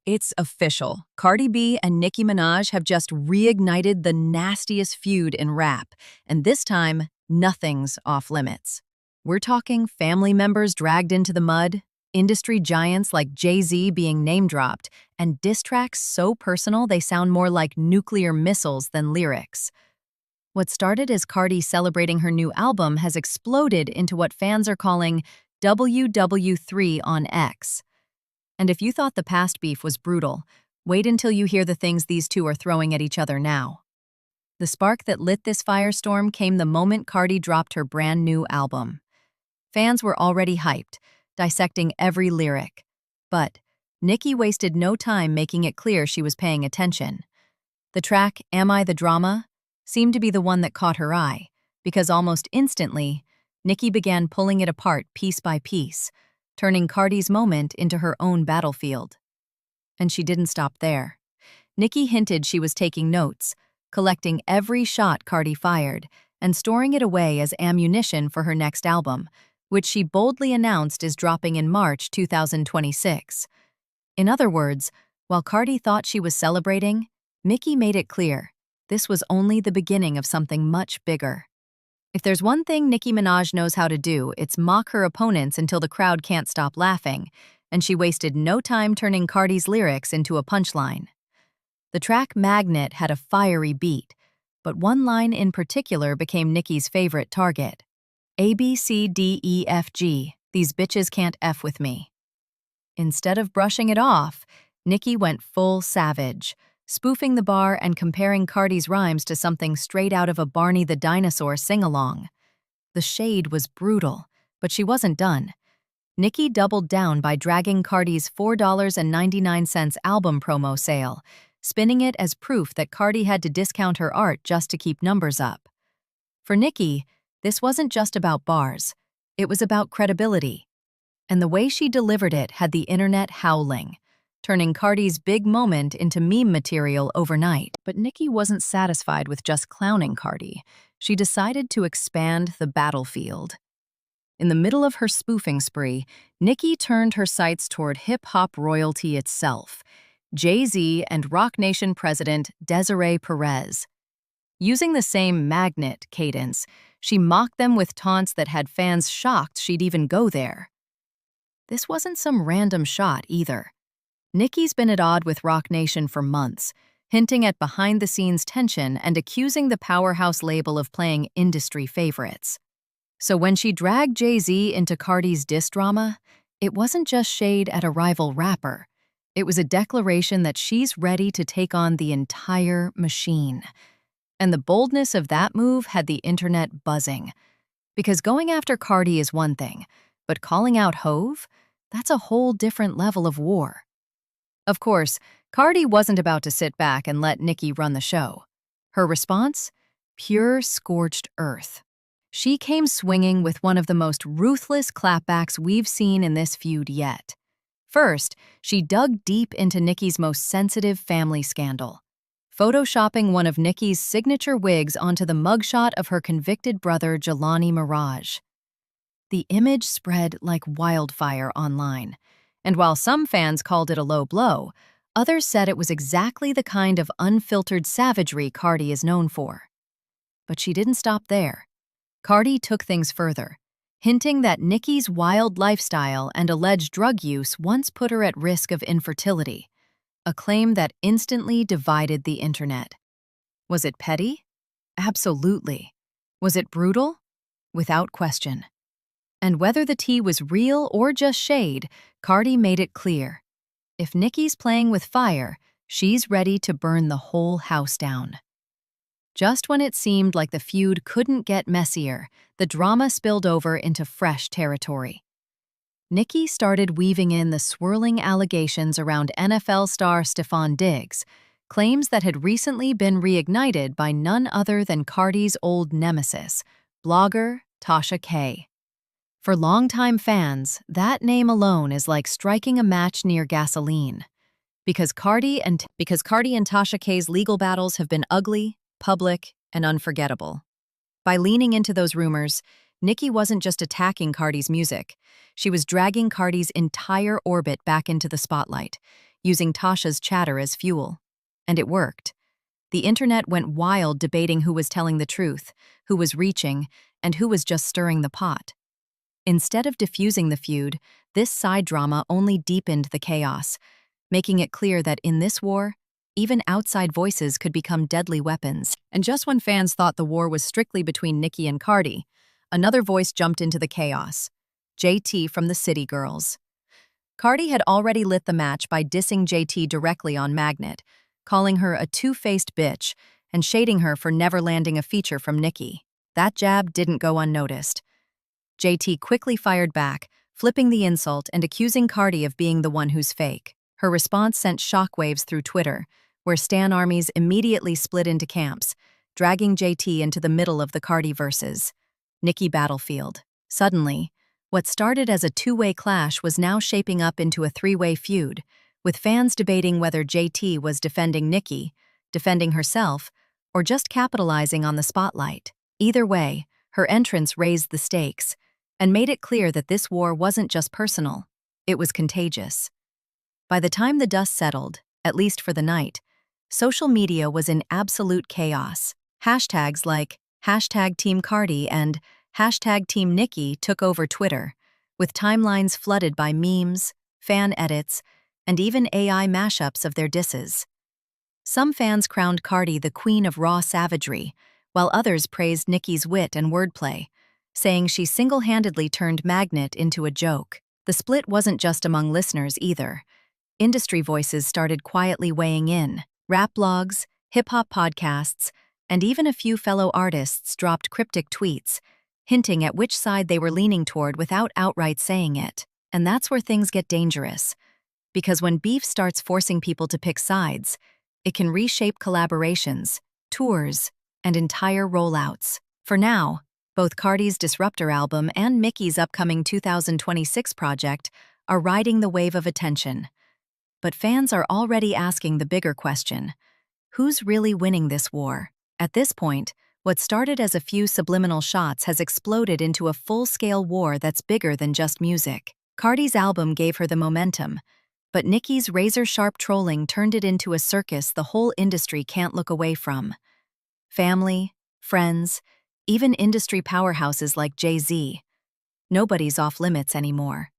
It's official. Cardi B and Nicki Minaj have just reignited the nastiest feud in rap, and this time, nothing's off limits. We're talking family members dragged into the mud, industry giants like Jay-Z being name-dropped, and diss tracks so personal they sound more like nuclear missiles than lyrics. What started as Cardi celebrating her new album has exploded into what fans are calling WW3 on X. And if you thought the past beef was brutal, wait until you hear the things these two are throwing at each other now. The spark that lit this firestorm came the moment Cardi dropped her brand new album. Fans were already hyped, dissecting every lyric. But Nicki wasted no time making it clear she was paying attention. The track, Am I the Drama, seemed to be the one that caught her eye, because almost instantly, Nicki began pulling it apart piece by piece, turning Cardi's moment into her own battlefield. And she didn't stop there. Nicki hinted she was taking notes, collecting every shot Cardi fired, and storing it away as ammunition for her next album, which she boldly announced is dropping in March 2026. In other words, while Cardi thought she was celebrating, Nicki made it clear this was only the beginning of something much bigger. If there's one thing Nicki Minaj knows how to do, it's mock her opponents until the crowd can't stop laughing, and she wasted no time turning Cardi's lyrics into a punchline. The track Magnet had a fiery beat, but one line in particular became Nicki's favorite target. A, B, C, D, E, F, G, these bitches can't F with me. Instead of brushing it off, Nicki went full savage, spoofing the bar and comparing Cardi's rhymes to something straight out of a Barney the Dinosaur sing-along. The shade was brutal, but she wasn't done. Nicki doubled down by dragging Cardi's $4.99 album promo sale, spinning it as proof that Cardi had to discount her art just to keep numbers up. For Nicki, this wasn't just about bars. It was about credibility. And the way she delivered it had the internet howling, turning Cardi's big moment into meme material overnight. But Nicki wasn't satisfied with just clowning Cardi. She decided to expand the battlefield. In the middle of her spoofing spree, Nicki turned her sights toward hip-hop royalty itself, Jay-Z and Roc Nation president Desiree Perez. Using the same magnet cadence, she mocked them with taunts that had fans shocked she'd even go there. This wasn't some random shot either. Nicki's been at odds with Roc Nation for months, hinting at behind-the-scenes tension and accusing the powerhouse label of playing industry favorites. So when she dragged Jay-Z into Cardi's diss drama, it wasn't just shade at a rival rapper. It was a declaration that she's ready to take on the entire machine. And the boldness of that move had the internet buzzing. Because going after Cardi is one thing, but calling out Hove? That's a whole different level of war. Of course, Cardi wasn't about to sit back and let Nicki run the show. Her response? Pure scorched earth. She came swinging with one of the most ruthless clapbacks we've seen in this feud yet. First, she dug deep into Nicki's most sensitive family scandal, photoshopping one of Nicki's signature wigs onto the mugshot of her convicted brother Jelani Mirage. The image spread like wildfire online, and while some fans called it a low blow, others said it was exactly the kind of unfiltered savagery Cardi is known for. But she didn't stop there. Cardi took things further, hinting that Nicki's wild lifestyle and alleged drug use once put her at risk of infertility, a claim that instantly divided the internet. Was it petty? Absolutely. Was it brutal? Without question. And whether the tea was real or just shade, Cardi made it clear. If Nicki's playing with fire, she's ready to burn the whole house down. Just when it seemed like the feud couldn't get messier, the drama spilled over into fresh territory. Nicki started weaving in the swirling allegations around NFL star Stephon Diggs, claims that had recently been reignited by none other than Cardi's old nemesis, blogger Tasha K. For longtime fans, that name alone is like striking a match near gasoline. Because Cardi and Tasha K's legal battles have been ugly, public, and unforgettable. By leaning into those rumors, Nicki wasn't just attacking Cardi's music. She was dragging Cardi's entire orbit back into the spotlight, using Tasha's chatter as fuel. And it worked. The internet went wild debating who was telling the truth, who was reaching, and who was just stirring the pot. Instead of diffusing the feud, this side drama only deepened the chaos, making it clear that in this war, even outside voices could become deadly weapons. And just when fans thought the war was strictly between Nicki and Cardi, another voice jumped into the chaos: JT from the City Girls. Cardi had already lit the match by dissing JT directly on Magnet, calling her a two-faced bitch and shading her for never landing a feature from Nicki. That jab didn't go unnoticed. JT quickly fired back, flipping the insult and accusing Cardi of being the one who's fake. Her response sent shockwaves through Twitter, where stan armies immediately split into camps, dragging JT into the middle of the Cardi versus Nicki battlefield. Suddenly, what started as a two-way clash was now shaping up into a three-way feud, with fans debating whether JT was defending Nicki, defending herself, or just capitalizing on the spotlight. Either way, her entrance raised the stakes and made it clear that this war wasn't just personal, it was contagious. By the time the dust settled, at least for the night, social media was in absolute chaos. Hashtags like #Team Cardi and #Team Nicki took over Twitter, with timelines flooded by memes, fan edits, and even AI mashups of their disses. Some fans crowned Cardi the queen of raw savagery, while others praised Nicki's wit and wordplay, saying she single-handedly turned Magnet into a joke. The split wasn't just among listeners either. Industry voices started quietly weighing in. Rap blogs, hip-hop podcasts, and even a few fellow artists dropped cryptic tweets, hinting at which side they were leaning toward without outright saying it. And that's where things get dangerous. Because when beef starts forcing people to pick sides, it can reshape collaborations, tours, and entire rollouts. For now, both Cardi's Disruptor album and Nicki's upcoming 2026 project are riding the wave of attention. But fans are already asking the bigger question: who's really winning this war? At this point, what started as a few subliminal shots has exploded into a full-scale war that's bigger than just music. Cardi's album gave her the momentum, but Nicki's razor-sharp trolling turned it into a circus the whole industry can't look away from. Family, friends, even industry powerhouses like Jay-Z. Nobody's off limits anymore.